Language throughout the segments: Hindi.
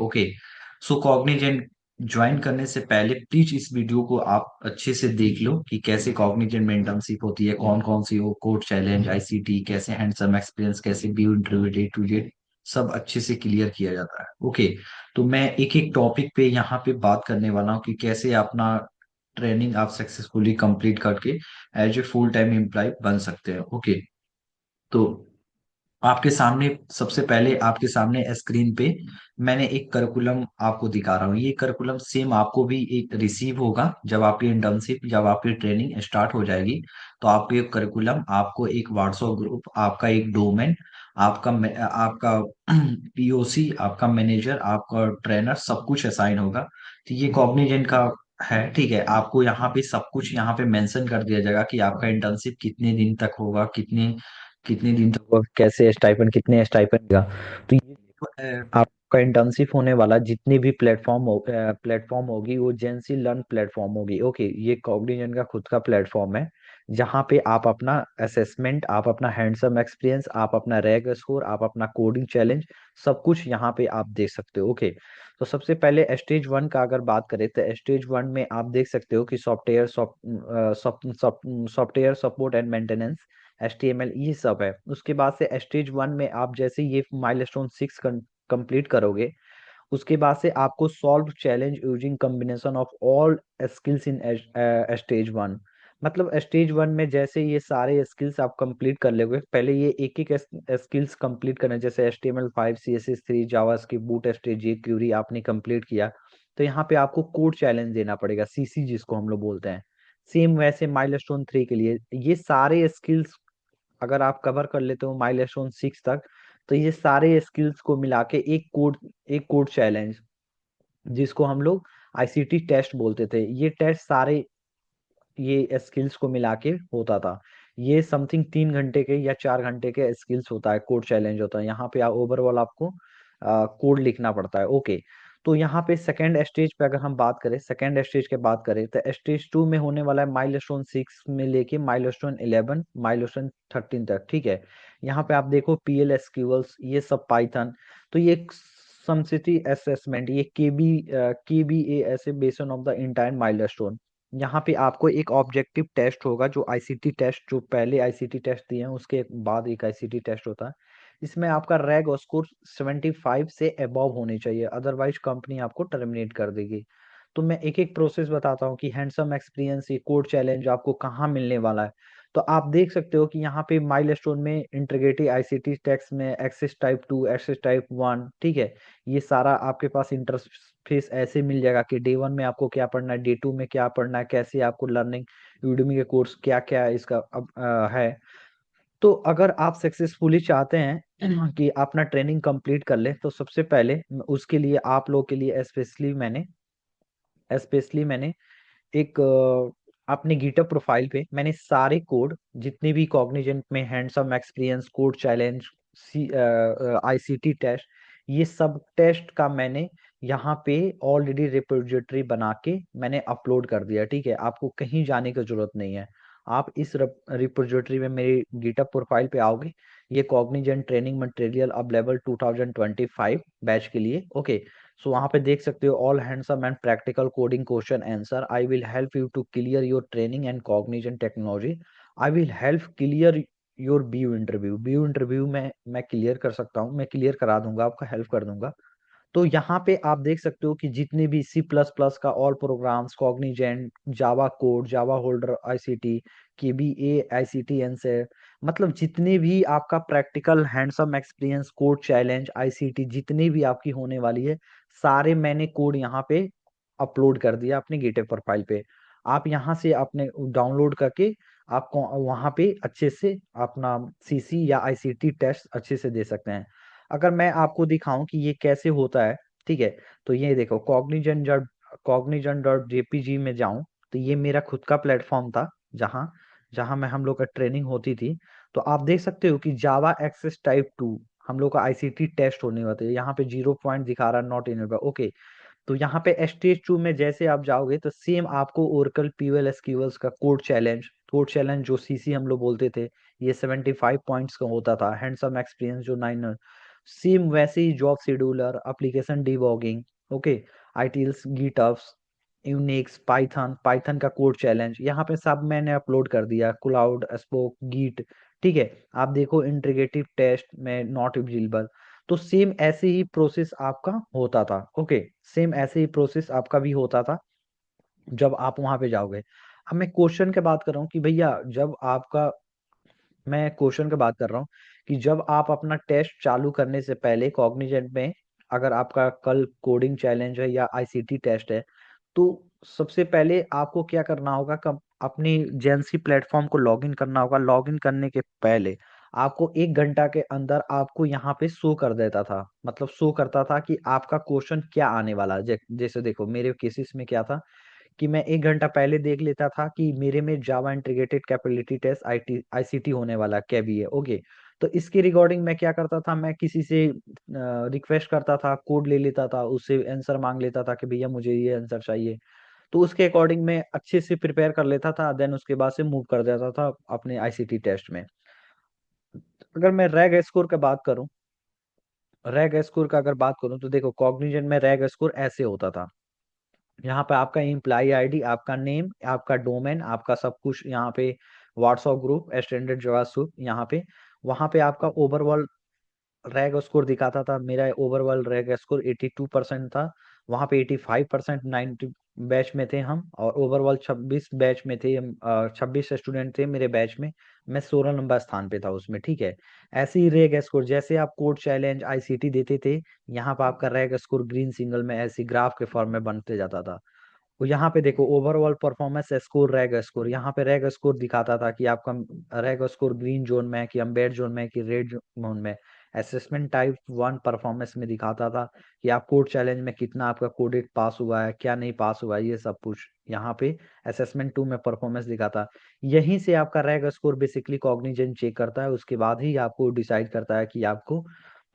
ओके। सो कॉग्निजेंट ज्वाइन करने से पहले प्लीज इस वीडियो को आप अच्छे से देख लो कि कैसे कॉग्निजेंट में इंटर्नशिप होती है, कौन कौन सी हो, कोड चैलेंज, आईसीटी, कैसे हैंडसम एक्सपीरियंस, कैसे view interview, day to day, सब अच्छे से क्लियर किया जाता है। ओके। तो मैं एक एक टॉपिक पे यहाँ पे बात करने वाला हूँ कि कैसे अपना ट्रेनिंग आप सक्सेसफुली कंप्लीट करके as a full time employ बन सकते हैं। ओके। तो आपके सामने सबसे पहले आपके सामने स्क्रीन पे मैंने एक करिकुलम आपको दिखा रहा हूँ। ये करिकुलम सेम आपको भी एक रिसीव होगा जब आपकी इंटर्नशिप, जब आपकी ट्रेनिंग स्टार्ट हो जाएगी। तो आपको एक करिकुलम, आपको एक व्हाट्सएप ग्रुप, आपका एक डोमेन, आपका पीओसी, आपका मैनेजर, आपका ट्रेनर, सब कुछ असाइन होगा। तो ये कॉग्निजेंट का है, ठीक है। आपको यहाँ पे सब कुछ यहाँ पे मेंशन कर दिया जाएगा कि आपका इंटर्नशिप कितने दिन तक होगा, कितने कितने दिन तक होगा, कैसे स्टाइपेंड, कितने स्टाइपेंड का। तो ये आपका इंटर्नशिप होने वाला जितनी भी प्लेटफॉर्म होगी वो जेंसी लर्न प्लेटफॉर्म होगी। ओके, ये कॉग्निजेंट का खुद का प्लेटफॉर्म है जहाँ पे आप अपना असेसमेंट, आप अपना हैंडसम एक्सपीरियंस, आप अपना रैग स्कोर, आप अपना कोडिंग चैलेंज, सब कुछ यहाँ पे आप देख सकते हो। ओके। तो सबसे पहले स्टेज वन का अगर बात करें तो स्टेज वन में आप देख सकते हो कि software support and maintenance, HTML, ये सब है। उसके बाद से स्टेज वन में आप जैसे ये माइलस्टोन 6 कंप्लीट करोगे, उसके बाद से आपको solve challenge using combination of all skills in stage one. मतलब स्टेज वन में जैसे ये सारे स्किल्स आप कंप्लीट कर लोगे, पहले ये एक एक स्किल्स कंप्लीट करना, जैसे HTML5, CSS3, JavaScript, bootstrap, jQuery आपने कंप्लीट किया, तो यहाँ पे आपको कोड चैलेंज देना पड़ेगा, CC जिसको हम लोग बोलते हैं। सेम वैसे माइलस्टोन 3 के लिए ये सारे स्किल्स अगर आप कवर कर लेते हो माइलस्टोन 6 तक, तो ये सारे स्किल्स को मिला के एक कोड चैलेंज, जिसको हम लोग ICT टेस्ट बोलते थे, ये टेस्ट सारे ये स्किल्स को मिला के होता था। ये समथिंग 3 घंटे के या 4 घंटे के स्किल्स होता है, कोड चैलेंज होता है। यहाँ पे ओवरऑल आपको कोड लिखना पड़ता है। ओके। तो यहाँ पे सेकेंड स्टेज पे अगर हम बात करें, सेकेंड स्टेज के बात करें तो स्टेज 2 में होने वाला है माइलस्टोन 6 में लेके माइलस्टोन 11, माइलस्टोन 13 तक, ठीक है। यहाँ पे आप देखो PL SQLs, ये सब पाइथन। तो ये समसिटी असेसमेंट, ये KBA ऐसे based of the entire milestone. यहाँ पे आपको एक ऑब्जेक्टिव टेस्ट होगा, जो ICT टेस्ट, जो पहले ICT टेस्ट दिए हैं उसके बाद एक ICT टेस्ट होता है। इसमें आपका रैग और स्कोर 75 से अबव होनी चाहिए, अदरवाइज कंपनी आपको टर्मिनेट कर देगी। तो मैं एक एक प्रोसेस बताता हूँ कि हैंडसम एक्सपीरियंस, ये कोड चैलेंज आपको कहाँ मिलने वाला है। तो आप देख सकते हो कि यहाँ पे माइलस्टोन में इंटीग्रेटेड ICT टेक्स्ट में एक्सेस टाइप 2, एक्सेस टाइप 1, ठीक है। ये सारा आपके पास इंटरफेस ऐसे मिल जाएगा कि डे वन में आपको क्या पढ़ना है, डे टू में क्या पढ़ना है, कैसे आपको लर्निंग, यूडेमी के कोर्स क्या क्या इसका अब है। तो अगर आप सक्सेसफुली चाहते हैं कि अपना ट्रेनिंग कंप्लीट कर ले, तो सबसे पहले उसके लिए आप लोग के लिए स्पेशली मैंने एक अपने गिटहब प्रोफाइल पे मैंने सारे कोड, जितने भी कॉग्निजेंट में hands-on experience, code challenge, ICT test, ये सब टेस्ट का मैंने यहाँ पे ऑलरेडी रिपोजिटरी बना के मैंने अपलोड कर दिया, ठीक है। आपको कहीं जाने की जरूरत नहीं है। आप इस रिपोजिटरी में मेरे गिटहब प्रोफाइल पे आओगे, ये कॉग्निजेंट ट्रेनिंग मटेरियल अब लेवल 2025 बैच के लिए, ओके। सो वहाँ पे देख सकते हो all hands-on and practical coding question answer, I will help you to clear your training and Cognizant technology, I will help clear your view interview में मैं क्लियर कर सकता हूँ, मैं क्लियर करा दूंगा, आपका हेल्प कर दूंगा। तो यहाँ पे आप देख सकते हो कि जितने भी C++ का all programs, Cognizant, Java code, Java holder ICT, KBA ICT एनसे, मतलब जितने भी आपका practical hands on experience, code challenge, ICT, जितनी भी आपकी होने वाली है, सारे मैंने कोड यहाँ पे अपलोड कर दिया अपने गिटहब प्रोफाइल पे। आप यहाँ से अपने डाउनलोड करके आपको वहाँ पे अच्छे से अपना CC या ICT टेस्ट अच्छे से दे सकते हैं। अगर मैं आपको दिखाऊं कि ये कैसे होता है, ठीक है। तो ये देखो, कॉग्निजेंट.jpg में जाऊं, तो ये मेरा खुद का प्लेटफॉर्म था जहाँ जहाँ मैं हम लोग का ट्रेनिंग होती थी। तो आप देख सकते हो कि जावा एक्सेस टाइप 2 हम लोग का ICT टेस्ट होने वाला है। यहाँ पे 0 पॉइंट दिखा रहा है, नॉट इनेबल, ओके। तो यहाँ पे स्टेज 2 में जैसे आप जाओगे तो सेम आपको ओरेकल PL SQLs का कोड चैलेंज जो CC हम लोग बोलते थे, ये 75 पॉइंट्स का होता था। हैंडसम एक्सपीरियंस जो 9, सेम वैसे ही job scheduler, application debugging, okay, आईटीएल्स, गिटअप्स, यूनिक्स, पाइथन, पाइथन का कोड चैलेंज, यहाँ पे सब मैंने अपलोड कर दिया, क्लाउड, स्पोक, गीट, ठीक है। आप देखो इंटीग्रेटिव टेस्ट में नॉट विजिबल। तो सेम ऐसे ही प्रोसेस आपका होता था, ओके, सेम ऐसे ही प्रोसेस आपका भी होता था जब आप वहां पे जाओगे। अब मैं क्वेश्चन की बात कर रहा हूँ कि भैया जब आपका, मैं क्वेश्चन की बात कर रहा हूँ कि जब आप अपना टेस्ट चालू करने से पहले कॉग्निजेंट में, अगर आपका कल कोडिंग चैलेंज है या आईसीटी टेस्ट है, तो सबसे पहले आपको क्या करना होगा, कब अपनी जेएनसी प्लेटफॉर्म को लॉगिन करना होगा। लॉगिन करने के पहले आपको 1 घंटा के अंदर आपको यहाँ पे शो कर देता था, मतलब शो करता था कि आपका क्वेश्चन क्या आने वाला है। जैसे देखो मेरे केसेस में क्या था कि मैं 1 घंटा पहले देख लेता था कि मेरे में जावा इंटीग्रेटेड कैपेबिलिटी टेस्ट आईसीटी होने वाला क्या भी है, ओके। तो इसके रिगार्डिंग मैं क्या करता था, मैं किसी से रिक्वेस्ट करता था, कोड ले लेता था, उससे आंसर मांग लेता था कि भैया मुझे ये आंसर चाहिए। तो उसके अकॉर्डिंग मैं अच्छे से प्रिपेयर कर लेता था, देन उसके बाद से मूव कर देता था अपने आईसीटी टेस्ट में। अगर मैं रैग स्कोर का बात करूं, रैग स्कोर का अगर बात करूं तो देखो कॉग्निजेंट में रैग स्कोर ऐसे होता था। यहाँ पे आपका एम्प्लॉय आईडी, आपका नेम, आपका डोमेन, आपका सब कुछ यहाँ पे, व्हाट्सएप ग्रुप, स्टैंडर्ड जावास्क्रिप्ट यहाँ पे, वहाँ पे आपका ओवरऑल रैग स्कोर दिखाता था। मेरा ओवरऑल रैग स्कोर 82% था। वहाँ पे 85%, 90 बैच में थे हम, और ओवरऑल 26 बैच में थे हम, 26 स्टूडेंट थे मेरे बैच में। मैं 16 नंबर स्थान पे था उसमें, ठीक है। ऐसे ही रैग स्कोर, जैसे आप कोड चैलेंज आईसीटी देते थे, यहाँ पे आपका रैग स्कोर ग्रीन सिंगल में ऐसे ग्राफ के फॉर्म में बनते जाता था। तो यहाँ पे देखो overall performance score, rag score, यहाँ पे रैग स्कोर दिखाता था कि आपका रैग स्कोर ग्रीन जोन में है कि अम्बेड जोन में है कि रेड जोन में। असेसमेंट टाइप 1 परफॉर्मेंस में दिखाता था कि आप कोड चैलेंज में कितना आपका कोडेड पास हुआ है, क्या नहीं पास हुआ है, ये सब कुछ यहाँ पे असेसमेंट 2 में परफॉर्मेंस दिखाता। यहीं से आपका rag score basically Cognizant check करता है, उसके बाद ही आपको डिसाइड करता है कि आपको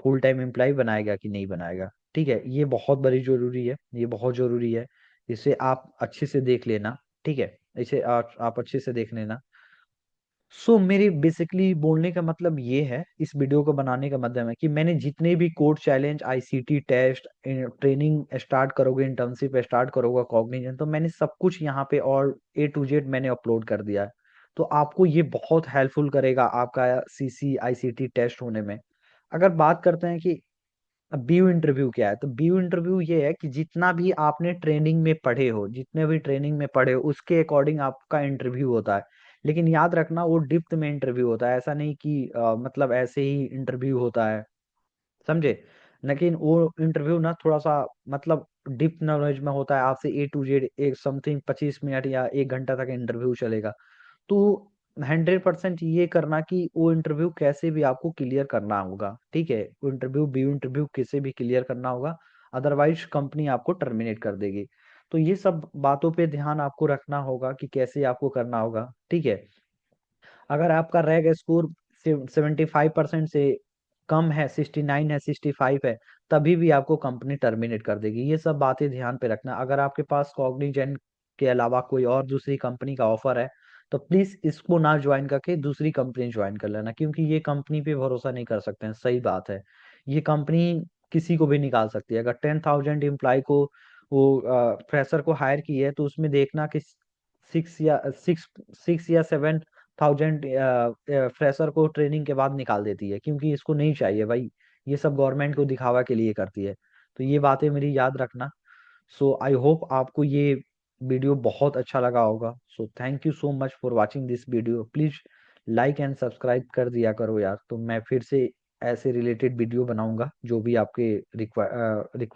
फुल टाइम एम्प्लॉय बनाएगा कि नहीं बनाएगा, ठीक है। ये बहुत बड़ी जरूरी है, ये बहुत जरूरी है। इसे आप अच्छे से देख लेना, ठीक है। इसे आप अच्छे से देख लेना। सो मेरी बेसिकली बोलने का मतलब ये है, इस वीडियो को बनाने का मतलब है कि मैंने जितने भी code challenge, ICT test, training start करोगे, इंटर्नशिप स्टार्ट करोगे कॉग्निजेंट, तो मैंने सब कुछ यहाँ पे और A to Z मैंने अपलोड कर दिया है। तो आपको ये बहुत हेल्पफुल करेगा आपका सीसी आईसीटी टेस्ट होने में। अगर बात करते हैं कि अब बीयू इंटरव्यू क्या है, तो बीयू इंटरव्यू ये है कि जितना भी आपने ट्रेनिंग में पढ़े हो, जितने भी ट्रेनिंग में पढ़े हो उसके अकॉर्डिंग आपका इंटरव्यू होता है। लेकिन याद रखना वो डिप्थ में इंटरव्यू होता है, ऐसा नहीं कि मतलब ऐसे ही इंटरव्यू होता है, समझे। लेकिन वो इंटरव्यू ना थोड़ा सा मतलब डीप नॉलेज में होता है, आपसे A to Z एक समथिंग 25 मिनट या 1 घंटा तक इंटरव्यू चलेगा। तो 100% ये करना कि वो इंटरव्यू कैसे भी आपको क्लियर करना होगा, ठीक है। वो इंटरव्यू बी इंटरव्यू कैसे भी क्लियर करना होगा, अदरवाइज कंपनी आपको टर्मिनेट कर देगी। तो ये सब बातों पे ध्यान आपको रखना होगा कि कैसे आपको करना होगा, ठीक है। अगर आपका रैग स्कोर 75% से कम है, 69 है, 65 है, तभी भी आपको कंपनी टर्मिनेट कर देगी। ये सब बातें ध्यान पे रखना। अगर आपके पास कॉग्निजेंट के अलावा कोई और दूसरी कंपनी का ऑफर है, तो प्लीज इसको ना ज्वाइन करके दूसरी कंपनी ज्वाइन कर लेना, क्योंकि ये कंपनी पे भरोसा नहीं कर सकते हैं, सही बात है। ये कंपनी किसी को भी निकाल सकती है। अगर 10,000 एम्प्लॉय को वो फ्रेशर को हायर की है, तो उसमें देखना कि 6 या 7,000 फ्रेशर को ट्रेनिंग के बाद निकाल देती है, क्योंकि इसको नहीं चाहिए भाई। ये सब गवर्नमेंट को दिखावा के लिए करती है। तो ये बातें मेरी याद रखना। सो आई होप आपको ये वीडियो बहुत अच्छा लगा होगा। So thank you so much for watching this video. Please like and subscribe कर दिया करो यार, तो मैं फिर से ऐसे रिलेटेड वीडियो बनाऊंगा जो भी आपके रिक्वायर